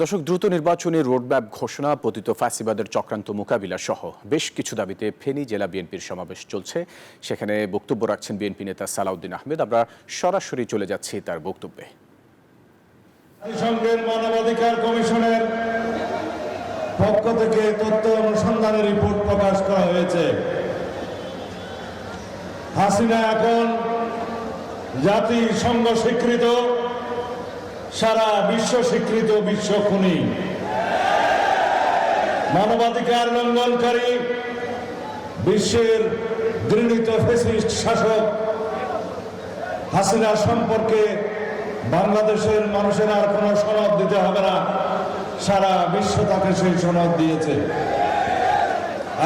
দর্শক, দ্রুত নির্বাচনী রোডম্যাপ ঘোষণা, পতিত ফ্যাসিবাদের চক্রান্ত মোকাবিলা সহ বেশ কিছু দাবিতে ফেনী জেলা বিএনপির সমাবেশ চলছে। সেখানে বক্তব্য রাখছেন বিএনপি নেতা সালাউদ্দিন আহমেদ। আমরা সরাসরি চলে যাচ্ছি তার বক্তব্যে। জাতিসংঘের মানবাধিকার কমিশনের পক্ষ থেকে তথ্য অনুসন্ধানের রিপোর্ট প্রকাশ করা হয়েছে। হাসিনা এখন জাতিসংঘ স্বীকৃত, সারা বিশ্ব স্বীকৃত বিশ্ব খুনি, মানবাধিকার লঙ্ঘনকারী, বিশ্বের ঘৃণিত ফ্যাসিস্ট শাসক হাসিনা সম্পর্কে বাংলাদেশের মানুষের আর কোনো সনদ দিতে হবে না। সারা বিশ্ব তাকে সেই সনদ দিয়েছে।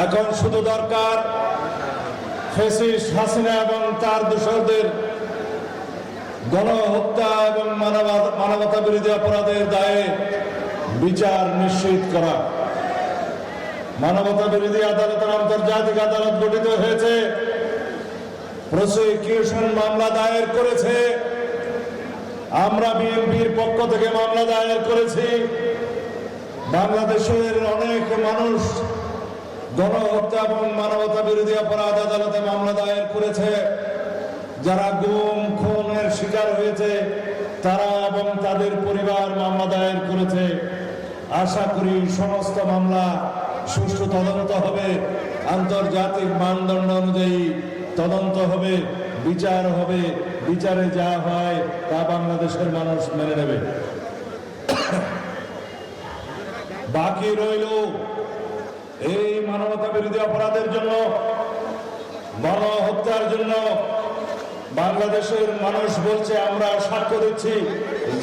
এখন শুধু দরকার ফ্যাসিস্ট হাসিনা এবং তার দোসরদের গণহত্যা এবং মানবতা বিরোধী অপরাধের দায়ে বিচার নিশ্চিত করা। মানবতা বিরোধী আদালতের আন্তর্জাতিক আদালত গঠিত হয়েছে, প্রসিকিউশন মামলা দায়ের করেছে, আমরা বিএনপির পক্ষ থেকে মামলা দায়ের করেছি। বাংলাদেশের অনেক মানুষ গণহত্যা এবং মানবতা বিরোধী অপরাধ আদালতে মামলা দায়ের করেছে। যারা গুম খুনের শিকার হয়েছে তারা এবং তাদের পরিবার মামলা দায়ের করেছে। আশা করি সমস্ত মামলা সুষ্ঠু তদন্ত হবে, আন্তর্জাতিক মানদণ্ড অনুযায়ী তদন্ত হবে, বিচার হবে। বিচারে যা হয় তা বাংলাদেশের মানুষ মেনে নেবে। বাকি রইল এই মানবতা বিরোধী অপরাধের জন্য, গণহত্যার জন্য বাংলাদেশের মানুষ বলছে, আমরা সাক্ষ্য দিচ্ছি,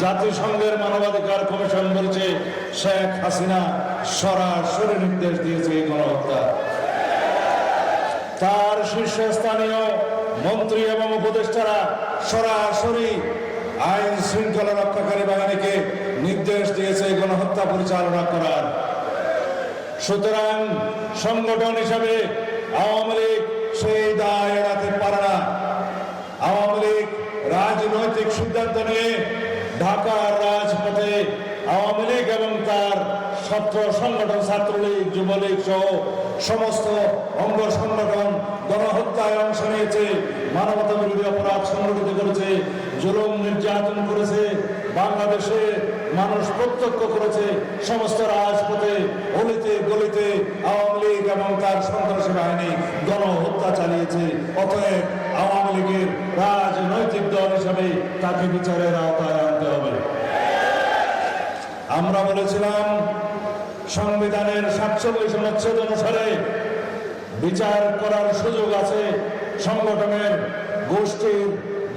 জাতিসংঘের মানবাধিকার কমিশন বলছে শেখ হাসিনা সরাসরি নির্দেশ দিয়েছে এই গণহত্যা। তার শীর্ষস্থানীয় মন্ত্রী এবং উপদেষ্টারা সরাসরি আইন শৃঙ্খলা রক্ষাকারী বাহিনীকে নির্দেশ দিয়েছে গণহত্যা পরিচালনা করার। সুতরাং সংগঠন হিসাবে আওয়ামী লীগ সেই দায় এড়াতে পারে না। আওয়ামী লীগ রাজনৈতিক সিদ্ধান্ত নিয়ে ঢাকার রাজপথে আওয়ামী লীগ এবং তার ছাত্র সংগঠন, ছাত্রলীগ, যুবলীগ সহ সমস্ত অঙ্গ সংগঠন গণহত্যায় অংশ নিয়েছে, মানবতা বিরোধী অপরাধ সংগঠিত করেছে, জুলুম নির্যাতন করেছে। বাংলাদেশে মানুষ প্রত্যক্ষ করেছে, সমস্ত রাজপথে অলিতে গলিতে আওয়ামী লীগ এবং তার সন্ত্রাসী বাহিনী গণহত্যা চালিয়েছে। অতএব আওয়ামী লীগের রাজনৈতিক দল হিসাবে তাকে বিচারের আওতায় আনতে হবে। আমরা বলেছিলাম সংবিধানের 47 অনুচ্ছেদ অনুসারে বিচার করার সুযোগ আছে। সংগঠনের গোষ্ঠীর,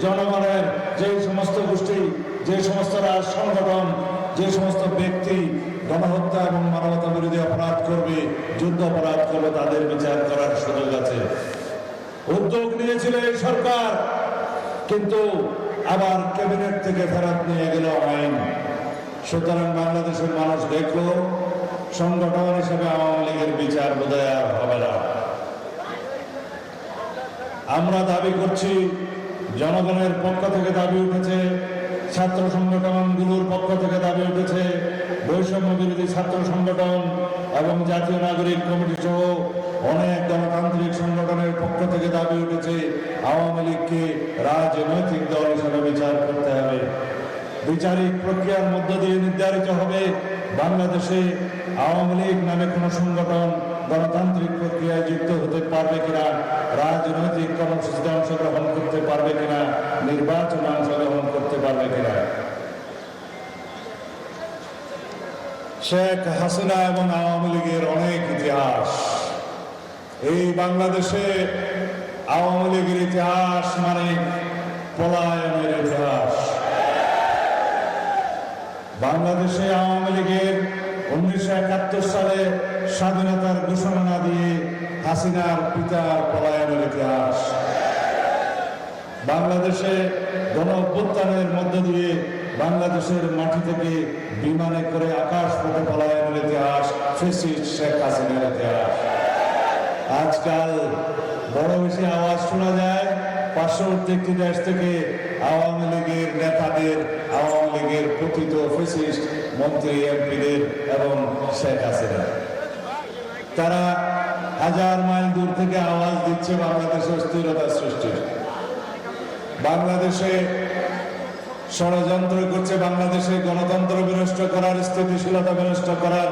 জনগণের যে সমস্ত গোষ্ঠী, যে সমস্ত রাজ সংগঠন, যে সমস্ত ব্যক্তি গণহত্যা এবং মানবতা বিরোধী অপরাধ করবে, যুদ্ধ অপরাধ করবে, তাদের বিচার করার সুযোগ আছে। উদ্যোগ নিয়েছিল এই সরকার, কিন্তু আবার ক্যাবিনেট থেকে ফেরত নিয়ে গেল আইন। সুতরাং বাংলাদেশের মানুষ দেখলো সংগঠন হিসেবে আওয়ামী লীগের বিচার বোধহয় আর হবে না। আমরা দাবি করছি, জনগণের পক্ষ থেকে দাবি উঠেছে, ছাত্র সংগঠনগুলোর পক্ষ থেকে দাবি উঠেছে, বৈষম্য বিরোধী ছাত্র সংগঠন এবং জাতীয় নাগরিক কমিটি সহ অনেক গণতান্ত্রিক সংগঠনের পক্ষ থেকে দাবি উঠেছে, আওয়ামী লীগকে রাজনৈতিক দল হিসেবে বিচার করতে হবে। বিচারিক প্রক্রিয়ার মধ্য দিয়ে নির্ধারিত হবে বাংলাদেশে আওয়ামী লীগ নামে কোন সংগঠন গণতান্ত্রিক প্রক্রিয়ায় যুক্ত হতে পারবে কিনা, রাজনৈতিক কর্মসূচিতে অংশগ্রহণ করতে পারবে কিনা, নির্বাচনে অংশগ্রহণ করতে পারবে কিনা। শেখ হাসিনা এবং আওয়ামী লীগের অনেক ইতিহাস। এই বাংলাদেশে আওয়ামী লীগের ইতিহাস মানে পলায়নের ইতিহাস। বাংলাদেশে আওয়ামী লীগের 1971 সালে স্বাধীনতার ঘোষণা না দিয়ে হাসিনার পিতার পলায়নের ইতিহাস। বাংলাদেশে গণঅভ্যুত্থানের মধ্য দিয়ে বাংলাদেশের মাটি থেকে বিমানে করে আকাশ পথে পলায়নের ইতিহাস, ফ্যাসিস্ট শেখ হাসিনার ইতিহাস। আজকাল বড় বেশি আওয়াজ শোনা যায় পার্শ্ববর্তী একটি দেশ থেকে আওয়ামী লীগের নেতাদের, আওয়ামী লীগের পতিত ফ্যাসিস্ট মন্ত্রী এমপিদের এবং শেখ হাসিনা। তারা হাজার মাইল দূর থেকে আওয়াজ দিচ্ছে বাংলাদেশে অস্থিরতা সৃষ্টির, বাংলাদেশে ষড়যন্ত্র করছে, বাংলাদেশে গণতন্ত্র বিনষ্ট করার, স্থিতিশীলতা বিনষ্ট করার,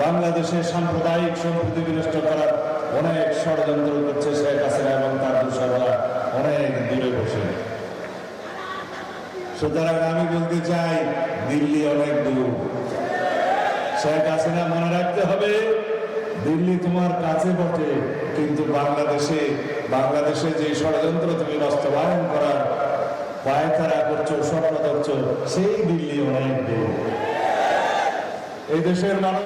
বাংলাদেশে সাম্প্রদায়িক সম্প্রীতি বিনষ্ট করার অনেক ষড়যন্ত্র করছে শেখ হাসিনা এবং তার দূষণরা অনেক দূরে বসে। সুতরাং আমি বলতে চাই, দিল্লি অনেক দূর। শেখ হাসিনা মনে রাখতে হবে, দিল্লি তোমার কাছে বটে, কিন্তু বাংলাদেশে যে ষড়যন্ত্র তুমি বাস্তবায়ন করার পায়তারা করছো, স্বপ্ন দেখছো, সেই দিল্লি অনেক দূর। এই দেশের মানুষ